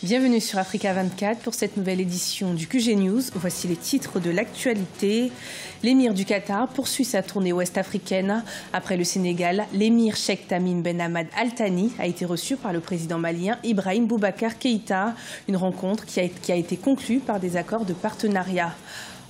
Bienvenue sur Africa 24 pour cette nouvelle édition du QG News. Voici les titres de l'actualité. L'émir du Qatar poursuit sa tournée ouest-africaine. Après le Sénégal, l'émir Cheikh Tamim Ben Hamad Al Thani a été reçu par le président malien Ibrahim Boubacar Keïta. Une rencontre qui a été conclue par des accords de partenariat.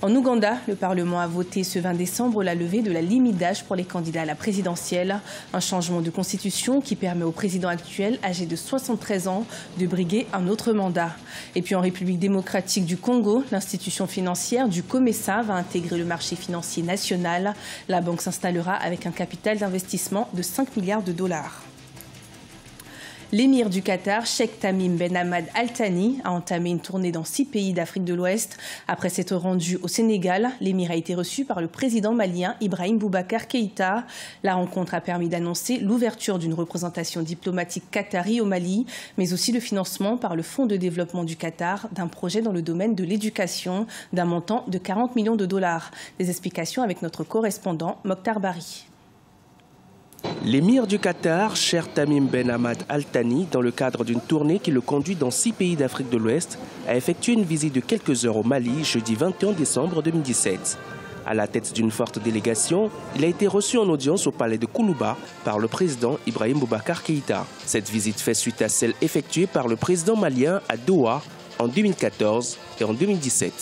En Ouganda, le Parlement a voté ce 20 décembre la levée de la limite d'âge pour les candidats à la présidentielle. Un changement de constitution qui permet au président actuel, âgé de 73 ans, de briguer un autre mandat. Et puis en République démocratique du Congo, l'institution financière du COMESA va intégrer le marché financier national. La banque s'installera avec un capital d'investissement de 5 milliards de dollars. L'émir du Qatar, Cheikh Tamim Ben Hamad Al Thani, a entamé une tournée dans 6 pays d'Afrique de l'Ouest. Après s'être rendu au Sénégal, l'émir a été reçu par le président malien Ibrahim Boubacar Keïta. La rencontre a permis d'annoncer l'ouverture d'une représentation diplomatique qatari au Mali, mais aussi le financement par le Fonds de développement du Qatar d'un projet dans le domaine de l'éducation d'un montant de 40 millions de dollars. Des explications avec notre correspondant Mokhtar Bari. L'émir du Qatar, Cheikh Tamim Ben Hamad Al Thani, dans le cadre d'une tournée qui le conduit dans 6 pays d'Afrique de l'Ouest, a effectué une visite de quelques heures au Mali jeudi 21 décembre 2017. À la tête d'une forte délégation, il a été reçu en audience au palais de Koulouba par le président Ibrahim Boubacar Keïta. Cette visite fait suite à celle effectuée par le président malien à Doha en 2014 et en 2017.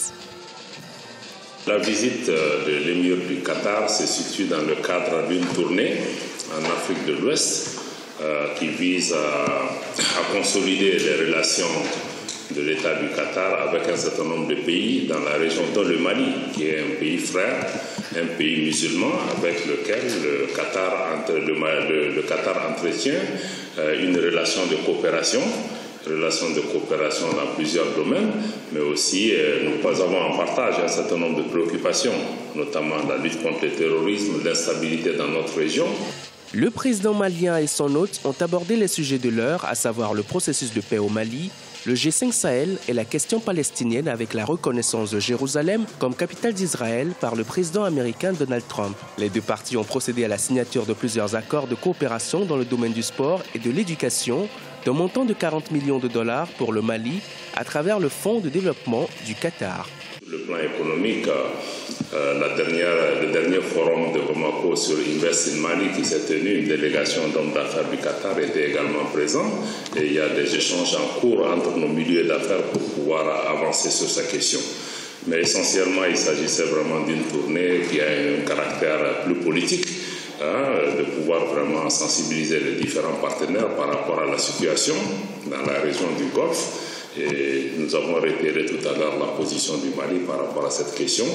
La visite de l'émir du Qatar se situe dans le cadre d'une tournée en Afrique de l'Ouest qui vise à consolider les relations de l'État du Qatar avec un certain nombre de pays dans la région, dont le Mali, qui est un pays frère, un pays musulman avec lequel le Qatar entretient une relation de coopération dans plusieurs domaines, mais aussi nous avons en partage un certain nombre de préoccupations, notamment la lutte contre le terrorisme, l'instabilité dans notre région. Le président malien et son hôte ont abordé les sujets de l'heure, à savoir le processus de paix au Mali, le G5 Sahel et la question palestinienne avec la reconnaissance de Jérusalem comme capitale d'Israël par le président américain Donald Trump. Les deux parties ont procédé à la signature de plusieurs accords de coopération dans le domaine du sport et de l'éducation, d'un montant de 40 millions de dollars pour le Mali à travers le Fonds de développement du Qatar. Le plan économique, le dernier forum de Bamako sur Invest in Mali qui s'est tenu, une délégation d'hommes d'affaires du Qatar était également présente et il y a des échanges en cours entre nos milieux d'affaires pour pouvoir avancer sur cette question. Mais essentiellement, il s'agissait vraiment d'une tournée qui a un caractère plus politique, de pouvoir vraiment sensibiliser les différents partenaires par rapport à la situation dans la région du Golfe. Et nous avons réitéré tout à l'heure la position du Mali par rapport à cette question.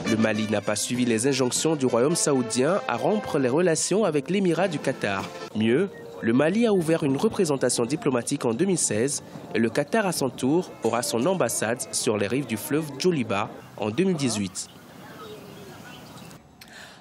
Le Mali n'a pas suivi les injonctions du royaume saoudien à rompre les relations avec l'émirat du Qatar. Mieux, le Mali a ouvert une représentation diplomatique en 2016 et le Qatar à son tour aura son ambassade sur les rives du fleuve Djoliba en 2018.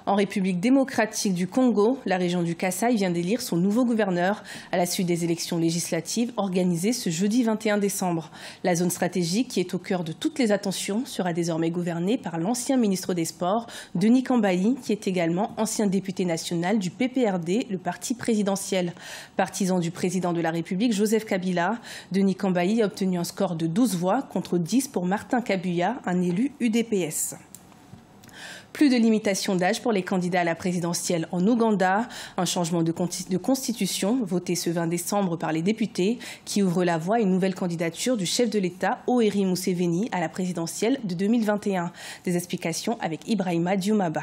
En République démocratique du Congo, la région du Kasaï vient d'élire son nouveau gouverneur à la suite des élections législatives organisées ce jeudi 21 décembre. La zone stratégique, qui est au cœur de toutes les attentions, sera désormais gouvernée par l'ancien ministre des Sports, Denis Kambayi, qui est également ancien député national du PPRD, le parti présidentiel. Partisan du président de la République, Joseph Kabila, Denis Kambayi a obtenu un score de 12 voix contre 10 pour Martin Kabuya, un élu UDPS. Plus de limitation d'âge pour les candidats à la présidentielle en Ouganda. Un changement de constitution voté ce 20 décembre par les députés qui ouvre la voie à une nouvelle candidature du chef de l'État, Yoweri Museveni, à la présidentielle de 2021. Des explications avec Ibrahima Dioumaba.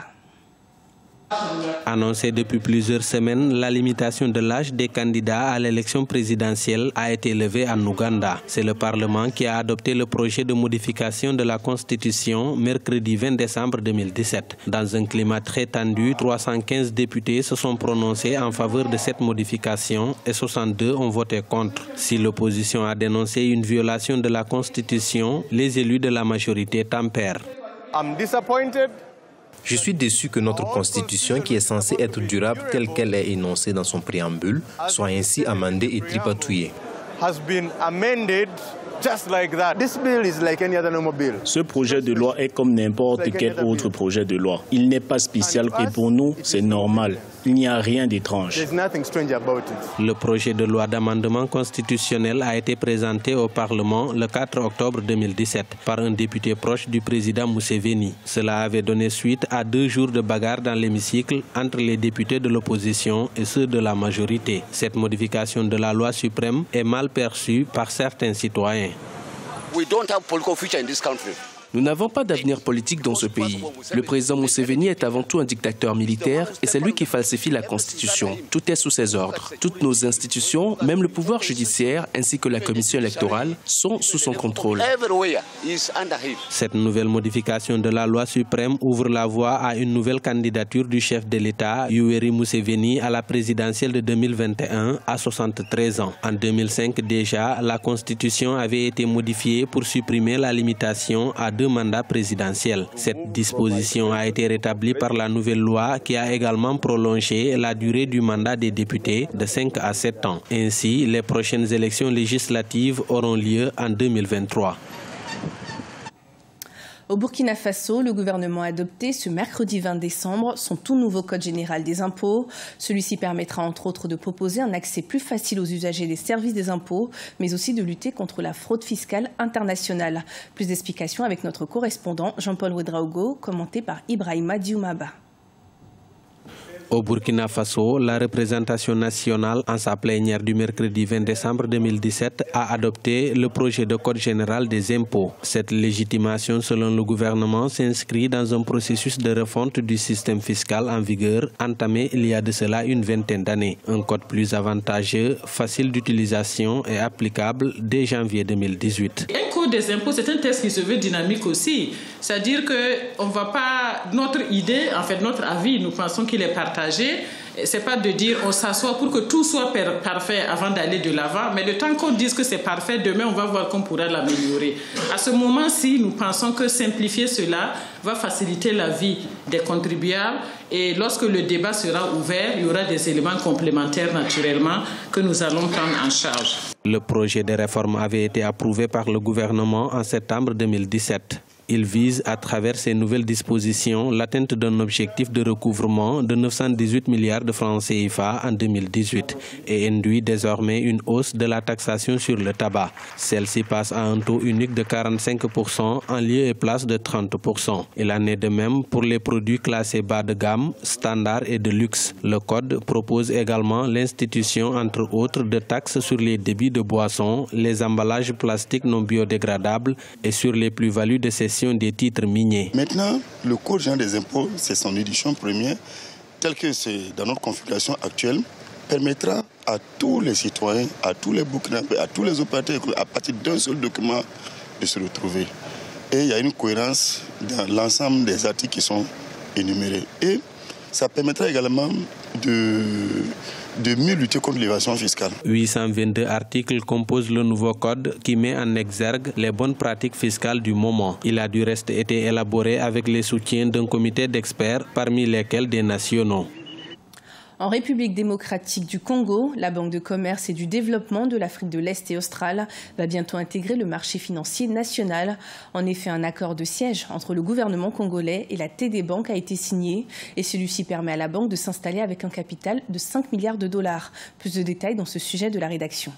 Annoncée depuis plusieurs semaines, la limitation de l'âge des candidats à l'élection présidentielle a été levée en Ouganda. C'est le Parlement qui a adopté le projet de modification de la Constitution mercredi 20 décembre 2017. Dans un climat très tendu, 315 députés se sont prononcés en faveur de cette modification et 62 ont voté contre. Si l'opposition a dénoncé une violation de la Constitution, les élus de la majorité tempèrent. Je suis déçu que notre Constitution, qui est censée être durable telle qu'elle est énoncée dans son préambule, soit ainsi amendée et tripatouillée. Ce projet de loi est comme n'importe quel autre projet de loi. Il n'est pas spécial et pour nous, c'est normal. Il n'y a rien d'étrange. Le projet de loi d'amendement constitutionnel a été présenté au Parlement le 4 octobre 2017 par un député proche du président Museveni. Cela avait donné suite à 2 jours de bagarre dans l'hémicycle entre les députés de l'opposition et ceux de la majorité. Cette modification de la loi suprême est mal perçue par certains citoyens. Nous n'avons pas d'avenir politique dans ce pays. Le président Museveni est avant tout un dictateur militaire et c'est lui qui falsifie la Constitution. Tout est sous ses ordres. Toutes nos institutions, même le pouvoir judiciaire ainsi que la commission électorale, sont sous son contrôle. Cette nouvelle modification de la loi suprême ouvre la voie à une nouvelle candidature du chef de l'État, Yoweri Museveni, à la présidentielle de 2021 à 73 ans. En 2005 déjà, la Constitution avait été modifiée pour supprimer la limitation à 2 mandats présidentiels. Cette disposition a été rétablie par la nouvelle loi qui a également prolongé la durée du mandat des députés de 5 à 7 ans. Ainsi, les prochaines élections législatives auront lieu en 2023. Au Burkina Faso, le gouvernement a adopté ce mercredi 20 décembre son tout nouveau code général des impôts. Celui-ci permettra entre autres de proposer un accès plus facile aux usagers des services des impôts, mais aussi de lutter contre la fraude fiscale internationale. Plus d'explications avec notre correspondant Jean-Paul Ouedraogo, commenté par Ibrahima Dioumaba. Au Burkina Faso, la représentation nationale, en sa plénière du mercredi 20 décembre 2017, a adopté le projet de code général des impôts. Cette légitimation, selon le gouvernement, s'inscrit dans un processus de refonte du système fiscal en vigueur, entamé il y a de cela une vingtaine d'années. Un code plus avantageux, facile d'utilisation et applicable dès janvier 2018. Un code des impôts, c'est un texte qui se veut dynamique aussi. C'est-à-dire que on va pas, notre idée, en fait notre avis, nous pensons qu'il est partagé. C'est pas de dire on s'assoit pour que tout soit parfait avant d'aller de l'avant, mais le temps qu'on dise que c'est parfait, demain on va voir qu'on pourra l'améliorer. À ce moment-ci, nous pensons que simplifier cela va faciliter la vie des contribuables et lorsque le débat sera ouvert, il y aura des éléments complémentaires naturellement que nous allons prendre en charge. Le projet de réforme avait été approuvé par le gouvernement en septembre 2017. Il vise, à travers ces nouvelles dispositions, l'atteinte d'un objectif de recouvrement de 918 milliards de francs CFA en 2018 et induit désormais une hausse de la taxation sur le tabac. Celle-ci passe à un taux unique de 45% en lieu et place de 30%. Il en est de même pour les produits classés bas de gamme, standard et de luxe. Le code propose également l'institution, entre autres, de taxes sur les débits de boissons, les emballages plastiques non biodégradables et sur les plus-values de cession des titres miniers. Maintenant, le code général des impôts, c'est son édition première, tel que c'est dans notre configuration actuelle, permettra à tous les citoyens, à tous les Burkinabés, à tous les opérateurs, à partir d'un seul document, de se retrouver. Et il y a une cohérence dans l'ensemble des articles qui sont énumérés. Et ça permettra également de mieux lutter contre l'évasion fiscale. 822 articles composent le nouveau code qui met en exergue les bonnes pratiques fiscales du moment. Il a du reste été élaboré avec les soutiens d'un comité d'experts, parmi lesquels des nationaux. En République démocratique du Congo, la Banque de commerce et du développement de l'Afrique de l'Est et australe va bientôt intégrer le marché financier national. En effet, un accord de siège entre le gouvernement congolais et la TD Bank a été signé et celui-ci permet à la banque de s'installer avec un capital de 5 milliards de dollars. Plus de détails dans ce sujet de la rédaction.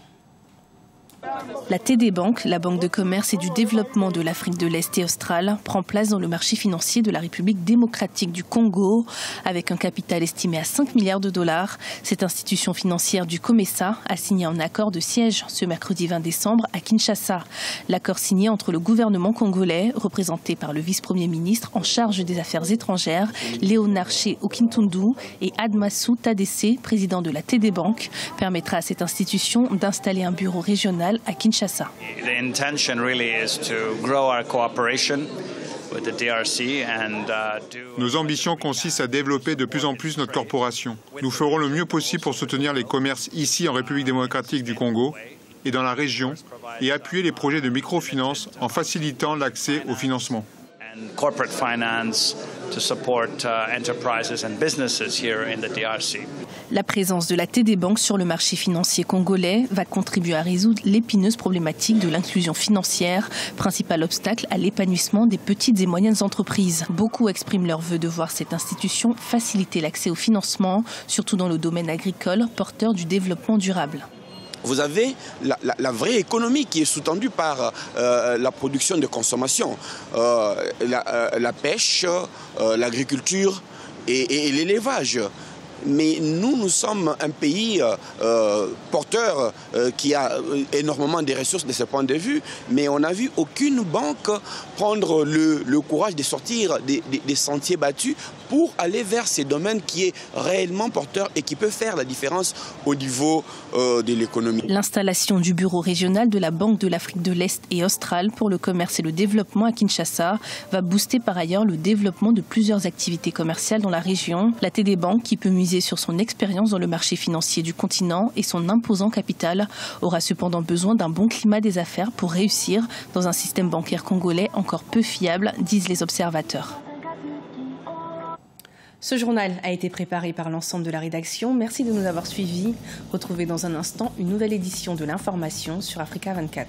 La TD Bank, la Banque de commerce et du développement de l'Afrique de l'Est et australe, prend place dans le marché financier de la République démocratique du Congo. Avec un capital estimé à 5 milliards de dollars, cette institution financière du COMESA a signé un accord de siège ce mercredi 20 décembre à Kinshasa. L'accord signé entre le gouvernement congolais, représenté par le vice-premier ministre en charge des affaires étrangères, Léonard Ché Okintundu, et Admassou Tadessé, président de la TD Bank, permettra à cette institution d'installer un bureau régional à Kinshasa. Nos ambitions consistent à développer de plus en plus notre corporation. Nous ferons le mieux possible pour soutenir les commerces ici en République démocratique du Congo et dans la région et appuyer les projets de microfinance en facilitant l'accès au financement. to support enterprises and businesses here in the DRC. La présence de la TD Bank sur le marché financier congolais va contribuer à résoudre l'épineuse problématique de l'inclusion financière, principal obstacle à l'épanouissement des petites et moyennes entreprises. Beaucoup expriment leur vœu de voir cette institution faciliter l'accès au financement, surtout dans le domaine agricole, porteur du développement durable. Vous avez la vraie économie qui est sous-tendue par la production de consommation, la pêche, l'agriculture et l'élevage. Mais nous sommes un pays porteur qui a énormément de ressources de ce point de vue, mais on n'a vu aucune banque prendre le courage de sortir des sentiers battus pour aller vers ces domaines qui est réellement porteur et qui peut faire la différence au niveau de l'économie. L'installation du bureau régional de la Banque de l'Afrique de l'Est et australe pour le commerce et le développement à Kinshasa va booster par ailleurs le développement de plusieurs activités commerciales dans la région. La TD Bank, qui peut miser sur son expérience dans le marché financier du continent et son imposant capital, aura cependant besoin d'un bon climat des affaires pour réussir dans un système bancaire congolais encore peu fiable, disent les observateurs. Ce journal a été préparé par l'ensemble de la rédaction. Merci de nous avoir suivis. Retrouvez dans un instant une nouvelle édition de l'information sur Africa 24.